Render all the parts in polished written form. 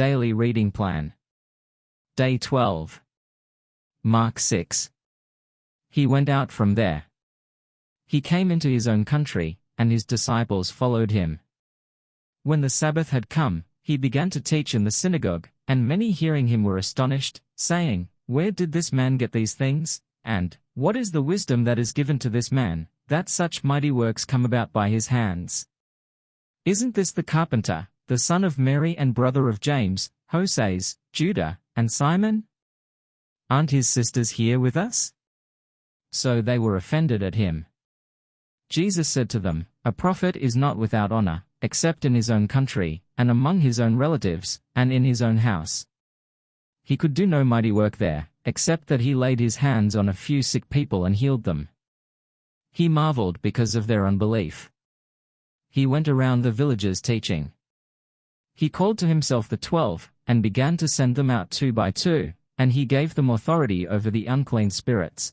Daily Reading Plan. Day 12. Mark 6. He went out from there. He came into his own country, and his disciples followed him. When the Sabbath had come, he began to teach in the synagogue, and many hearing him were astonished, saying, "Where did this man get these things? And what is the wisdom that is given to this man, that such mighty works come about by his hands? Isn't this the carpenter, the son of Mary and brother of James, Joses, Judah, and Simon? Aren't his sisters here with us?" So they were offended at him. Jesus said to them, "A prophet is not without honor, except in his own country, and among his own relatives, and in his own house." He could do no mighty work there, except that he laid his hands on a few sick people and healed them. He marveled because of their unbelief. He went around the villages teaching. He called to himself the 12, and began to send them out 2 by 2, and he gave them authority over the unclean spirits.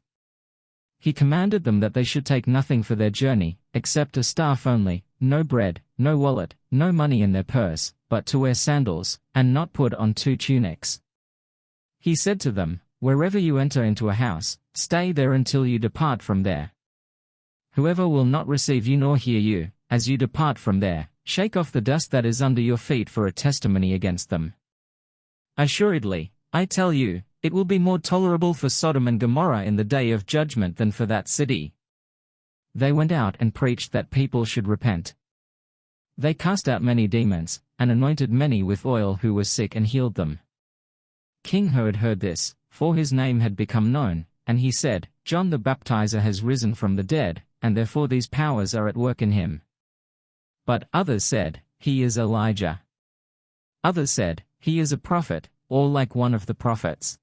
He commanded them that they should take nothing for their journey, except a staff only, no bread, no wallet, no money in their purse, but to wear sandals, and not put on 2 tunics. He said to them, "Wherever you enter into a house, stay there until you depart from there. Whoever will not receive you nor hear you, as you depart from there, shake off the dust that is under your feet for a testimony against them. Assuredly, I tell you, it will be more tolerable for Sodom and Gomorrah in the day of judgment than for that city." They went out and preached that people should repent. They cast out many demons, and anointed many with oil who were sick and healed them. King Herod heard this, for his name had become known, and he said, "John the Baptizer has risen from the dead, and therefore these powers are at work in him." But others said, "He is Elijah." Others said, "He is a prophet, or like one of the prophets."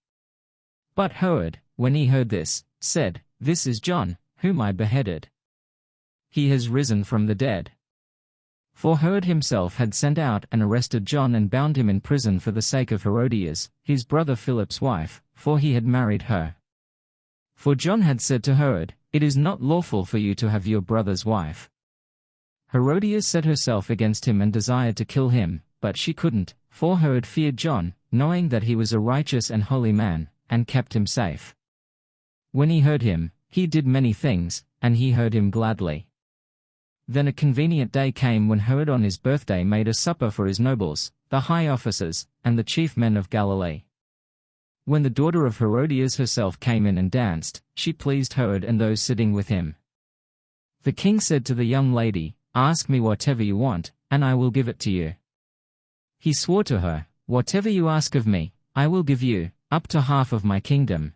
But Herod, when he heard this, said, "This is John, whom I beheaded. He has risen from the dead." For Herod himself had sent out and arrested John and bound him in prison for the sake of Herodias, his brother Philip's wife, for he had married her. For John had said to Herod, "It is not lawful for you to have your brother's wife." Herodias set herself against him and desired to kill him, but she couldn't, for Herod feared John, knowing that he was a righteous and holy man, and kept him safe. When he heard him, he did many things, and he heard him gladly. Then a convenient day came when Herod on his birthday made a supper for his nobles, the high officers, and the chief men of Galilee. When the daughter of Herodias herself came in and danced, she pleased Herod and those sitting with him. The king said to the young lady, "Ask me whatever you want, and I will give it to you." He swore to her, "Whatever you ask of me, I will give you, up to half of my kingdom."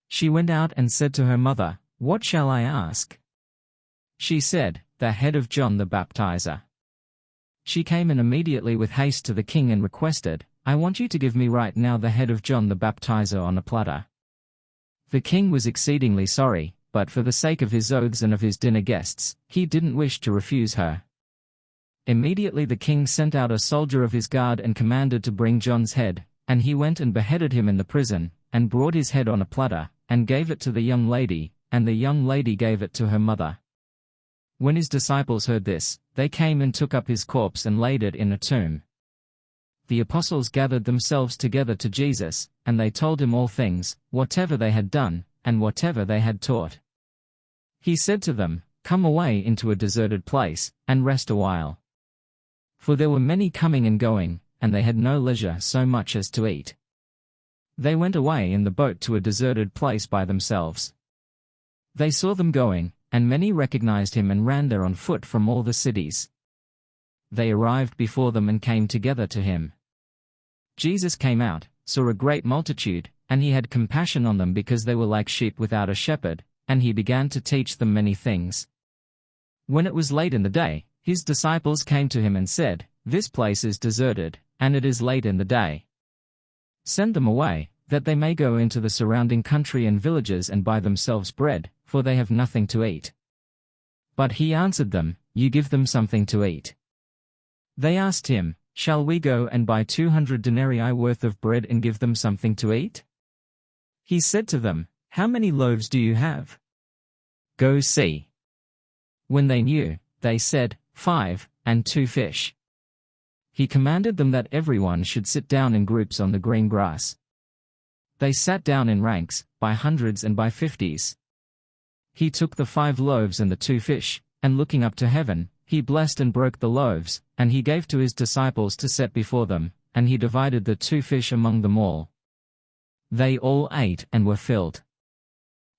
She went out and said to her mother, "What shall I ask?" She said, "The head of John the Baptizer." She came in immediately with haste to the king and requested, "I want you to give me right now the head of John the Baptizer on a platter." The king was exceedingly sorry, but for the sake of his oaths and of his dinner guests, he didn't wish to refuse her. Immediately the king sent out a soldier of his guard and commanded to bring John's head, and he went and beheaded him in the prison, and brought his head on a platter, and gave it to the young lady, and the young lady gave it to her mother. When his disciples heard this, they came and took up his corpse and laid it in a tomb. The apostles gathered themselves together to Jesus, and they told him all things, whatever they had done, and whatever they had taught. He said to them, "Come away into a deserted place, and rest a while." For there were many coming and going, and they had no leisure so much as to eat. They went away in the boat to a deserted place by themselves. They saw them going, and many recognized him and ran there on foot from all the cities. They arrived before them and came together to him. Jesus came out, saw a great multitude, and he had compassion on them because they were like sheep without a shepherd, and he began to teach them many things. When it was late in the day, his disciples came to him and said, "This place is deserted, and it is late in the day. Send them away, that they may go into the surrounding country and villages and buy themselves bread, for they have nothing to eat." But he answered them, "You give them something to eat." They asked him, "Shall we go and buy 200 denarii worth of bread and give them something to eat?" He said to them, "How many loaves do you have? Go see." When they knew, they said, 5, and 2 fish. he commanded them that everyone should sit down in groups on the green grass. They sat down in ranks, by hundreds and by fifties. He took the 5 loaves and the 2 fish, and looking up to heaven, he blessed and broke the loaves, and he gave to his disciples to set before them, and he divided the 2 fish among them all. They all ate and were filled.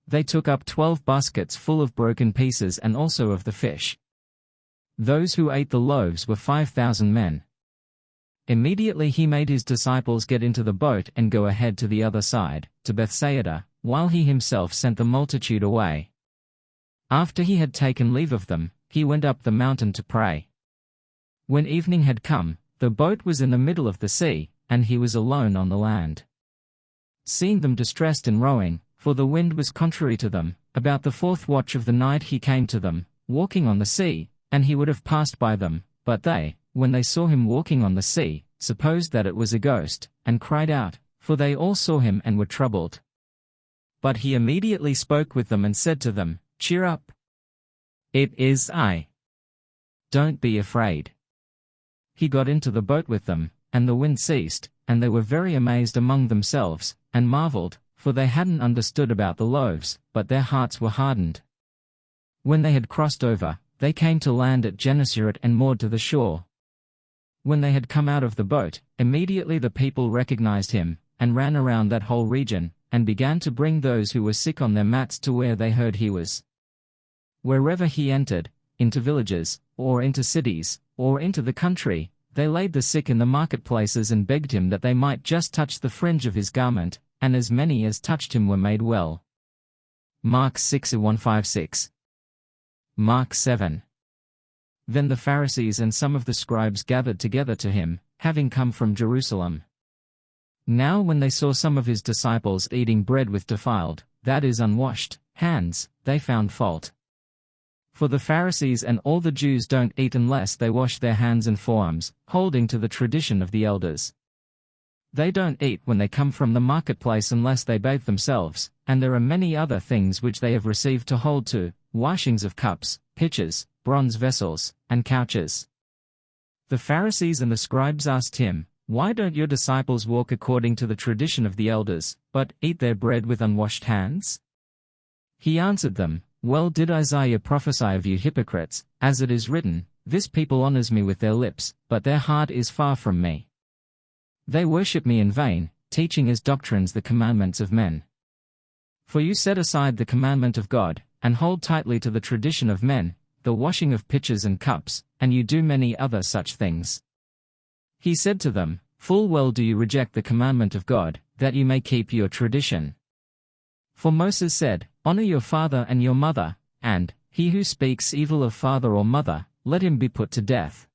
They took up 12 baskets full of broken pieces and also of the fish. Those who ate the loaves were 5,000 men. Immediately he made his disciples get into the boat and go ahead to the other side, to Bethsaida, while he himself sent the multitude away. After he had taken leave of them, he went up the mountain to pray. When evening had come, the boat was in the middle of the sea, and he was alone on the land. Seeing them distressed in rowing, for the wind was contrary to them, about the 4th watch of the night he came to them, walking on the sea, and he would have passed by them, but they, when they saw him walking on the sea, supposed that it was a ghost, and cried out, for they all saw him and were troubled. But he immediately spoke with them and said to them, "Cheer up! It is I. Don't be afraid." He got into the boat with them, and the wind ceased, and they were very amazed among themselves, and marveled, for they hadn't understood about the loaves, but their hearts were hardened. When they had crossed over, they came to land at Gennesaret and moored to the shore. When they had come out of the boat, immediately the people recognized him, and ran around that whole region, and began to bring those who were sick on their mats to where they heard he was. Wherever he entered, into villages, or into cities, or into the country, they laid the sick in the marketplaces and begged him that they might just touch the fringe of his garment, and as many as touched him were made well. Mark 6:156. Mark 7. Then the Pharisees and some of the scribes gathered together to him, having come from Jerusalem. Now when they saw some of his disciples eating bread with defiled, that is unwashed, hands, they found fault. For the Pharisees and all the Jews don't eat unless they wash their hands and forearms, holding to the tradition of the elders. They don't eat when they come from the marketplace unless they bathe themselves, and there are many other things which they have received to hold to, washings of cups, pitchers, bronze vessels, and couches. The Pharisees and the scribes asked him, "Why don't your disciples walk according to the tradition of the elders, but eat their bread with unwashed hands?" He answered them, "Well did Isaiah prophesy of you hypocrites, as it is written, This people honors me with their lips, but their heart is far from me. They worship me in vain, teaching as doctrines the commandments of men. For you set aside the commandment of God, and hold tightly to the tradition of men, the washing of pitchers and cups, and you do many other such things." He said to them, "Full well do you reject the commandment of God, that you may keep your tradition. For Moses said, Honor your father and your mother, and, he who speaks evil of father or mother, let him be put to death.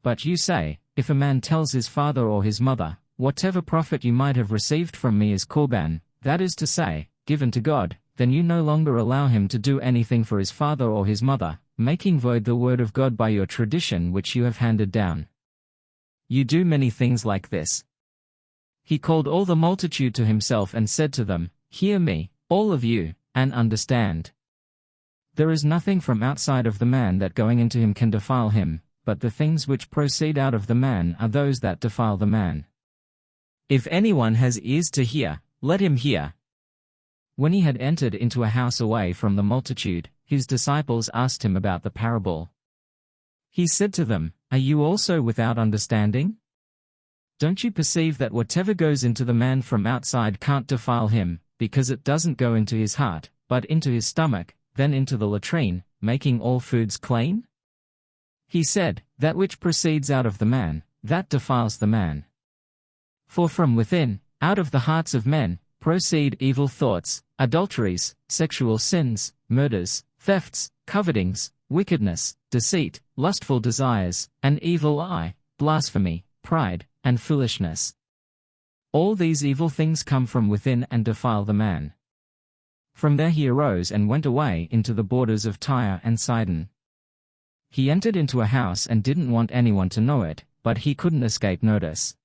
But you say, if a man tells his father or his mother, Whatever profit you might have received from me is korban, that is to say, given to God, then you no longer allow him to do anything for his father or his mother, making void the word of God by your tradition which you have handed down. You do many things like this." He called all the multitude to himself and said to them, "Hear me, all of you, and understand. There is nothing from outside of the man that going into him can defile him, but the things which proceed out of the man are those that defile the man. If anyone has ears to hear, let him hear." When he had entered into a house away from the multitude, his disciples asked him about the parable. He said to them, "Are you also without understanding? Don't you perceive that whatever goes into the man from outside can't defile him, because it doesn't go into his heart, but into his stomach, then into the latrine, making all foods clean? He said, that which proceeds out of the man, that defiles the man. For from within, out of the hearts of men, proceed evil thoughts, adulteries, sexual sins, murders, thefts, covetings, wickedness, deceit, lustful desires, an evil eye, blasphemy, pride, and foolishness. All these evil things come from within and defile the man." From there he arose and went away into the borders of Tyre and Sidon. He entered into a house and didn't want anyone to know it, but he couldn't escape notice.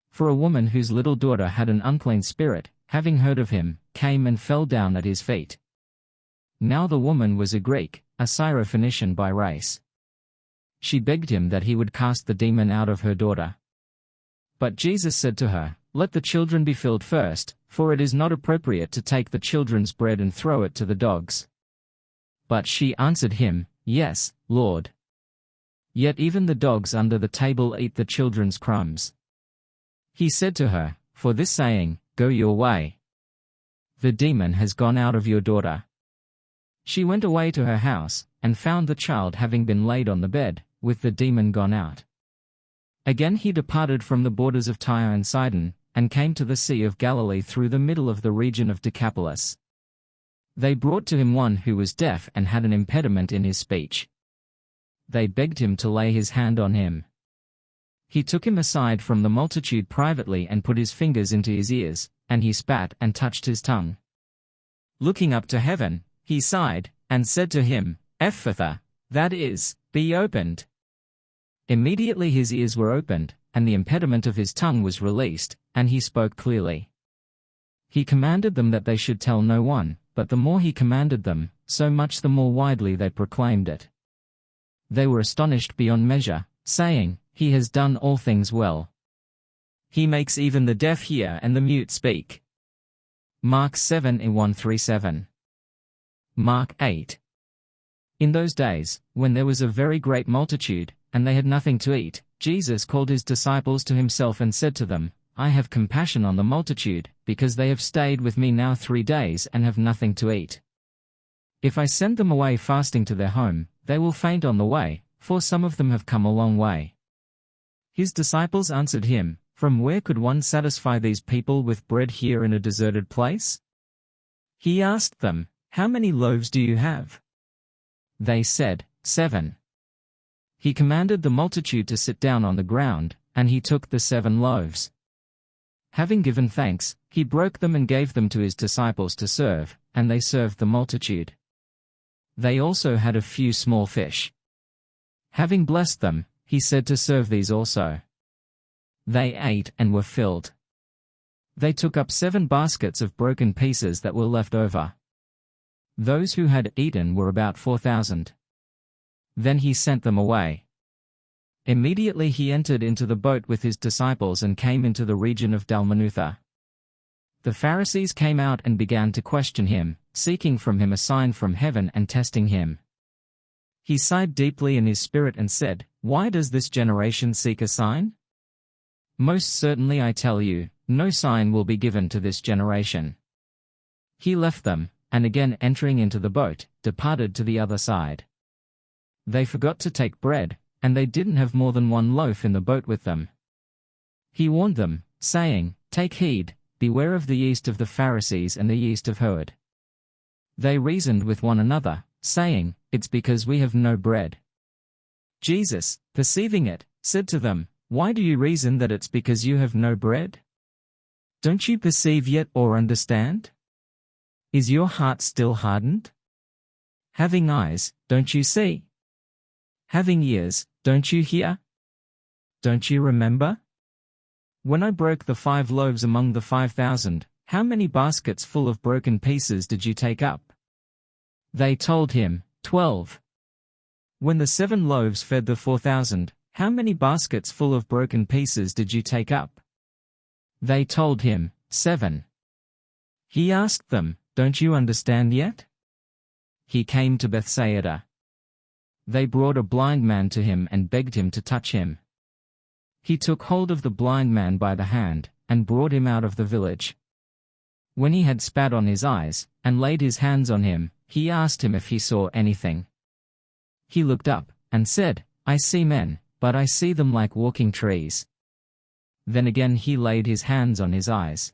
For a woman whose little daughter had an unclean spirit, having heard of him, came and fell down at his feet. Now the woman was a Greek, a Syrophoenician by race. she begged him that he would cast the demon out of her daughter. But Jesus said to her, "Let the children be filled first, for it is not appropriate to take the children's bread and throw it to the dogs." But she answered him, "Yes, Lord. Yet even the dogs under the table eat the children's crumbs." He said to her, "For this saying, go your way. The demon has gone out of your daughter." She went away to her house, and found the child having been laid on the bed, with the demon gone out. Again he departed from the borders of Tyre and Sidon, and came to the Sea of Galilee through the middle of the region of Decapolis. They brought to him one who was deaf and had an impediment in his speech. They begged him to lay his hand on him. He took him aside from the multitude privately and put his fingers into his ears, and he spat and touched his tongue. Looking up to heaven, he sighed, and said to him, "Ephphatha," that is, "be opened." Immediately his ears were opened, and the impediment of his tongue was released, and he spoke clearly. He commanded them that they should tell no one, but the more he commanded them, so much the more widely they proclaimed it. They were astonished beyond measure, saying, "He has done all things well. He makes even the deaf hear and the mute speak." Mark 7:1-7. Mark 8. In those days, when there was a very great multitude, and they had nothing to eat, Jesus called his disciples to himself and said to them, "I have compassion on the multitude, because they have stayed with me now 3 days and have nothing to eat. If I send them away fasting to their home, they will faint on the way, for some of them have come a long way." His disciples answered him, "From where could one satisfy these people with bread here in a deserted place?" He asked them, "How many loaves do you have?" They said, 7. He commanded the multitude to sit down on the ground, and he took the 7 loaves. Having given thanks, he broke them and gave them to his disciples to serve, and they served the multitude. They also had a few small fish. Having blessed them, he said to serve these also. They ate and were filled. They took up 7 baskets of broken pieces that were left over. Those who had eaten were about 4,000. Then he sent them away. Immediately he entered into the boat with his disciples and came into the region of Dalmanutha. The Pharisees came out and began to question him, seeking from him a sign from heaven and testing him. He sighed deeply in his spirit and said, "Why does this generation seek a sign? Most certainly I tell you, no sign will be given to this generation." He left them, and again entering into the boat, departed to the other side. They forgot to take bread, and they didn't have more than 1 loaf in the boat with them. He warned them, saying, "Take heed, beware of the yeast of the Pharisees and the yeast of Herod." They reasoned with one another, saying, "It's because we have no bread." Jesus, perceiving it, said to them, "Why do you reason that it's because you have no bread? Don't you perceive yet or understand? Is your heart still hardened? Having eyes, don't you see? Having ears, don't you hear? Don't you remember? When I broke the 5 loaves among the 5,000, how many baskets full of broken pieces did you take up?" They told him, 12. When the 7 loaves fed the 4,000, how many baskets full of broken pieces did you take up? They told him, 7. He asked them, "Don't you understand yet?" He came to Bethsaida. They brought a blind man to him and begged him to touch him. He took hold of the blind man by the hand, and brought him out of the village. When he had spat on his eyes, and laid his hands on him, he asked him if he saw anything. He looked up, and said, "I see men, but I see them like walking trees." Then again he laid his hands on his eyes.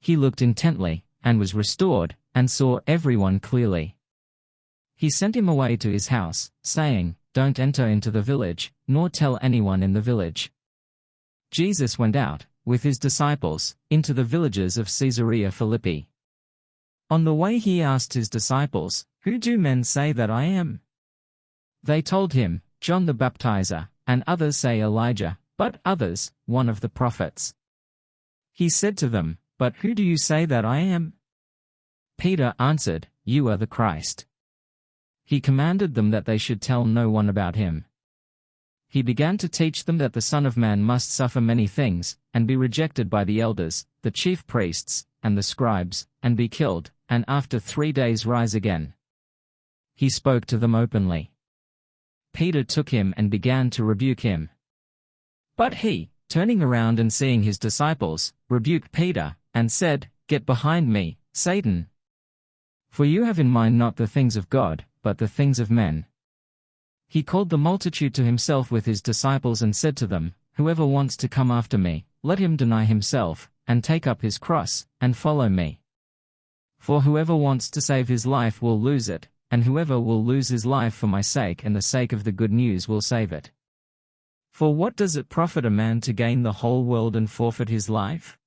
He looked intently, and was restored, and saw everyone clearly. He sent him away to his house, saying, "Don't enter into the village, nor tell anyone in the village." Jesus went out, with his disciples, into the villages of Caesarea Philippi. On the way he asked his disciples, "Who do men say that I am?" They told him, "John the Baptizer, and others say Elijah, but others, one of the prophets." He said to them, "But who do you say that I am?" Peter answered, "You are the Christ." He commanded them that they should tell no one about him. He began to teach them that the Son of Man must suffer many things, and be rejected by the elders, the chief priests, and the scribes, and be killed, and after 3 days rise again. He spoke to them openly. Peter took him and began to rebuke him. But he, turning around and seeing his disciples, rebuked Peter, and said, "Get behind me, Satan. For you have in mind not the things of God, but the things of men." He called the multitude to himself with his disciples and said to them, "Whoever wants to come after me, let him deny himself, and take up his cross, and follow me. For whoever wants to save his life will lose it, and whoever will lose his life for my sake and the sake of the good news will save it. For what does it profit a man to gain the whole world and forfeit his life?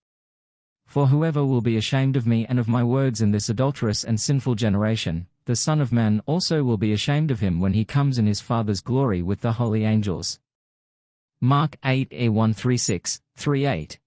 For whoever will be ashamed of me and of my words in this adulterous and sinful generation, the Son of Man also will be ashamed of him when he comes in his Father's glory with the holy angels." Mark 8:136-38.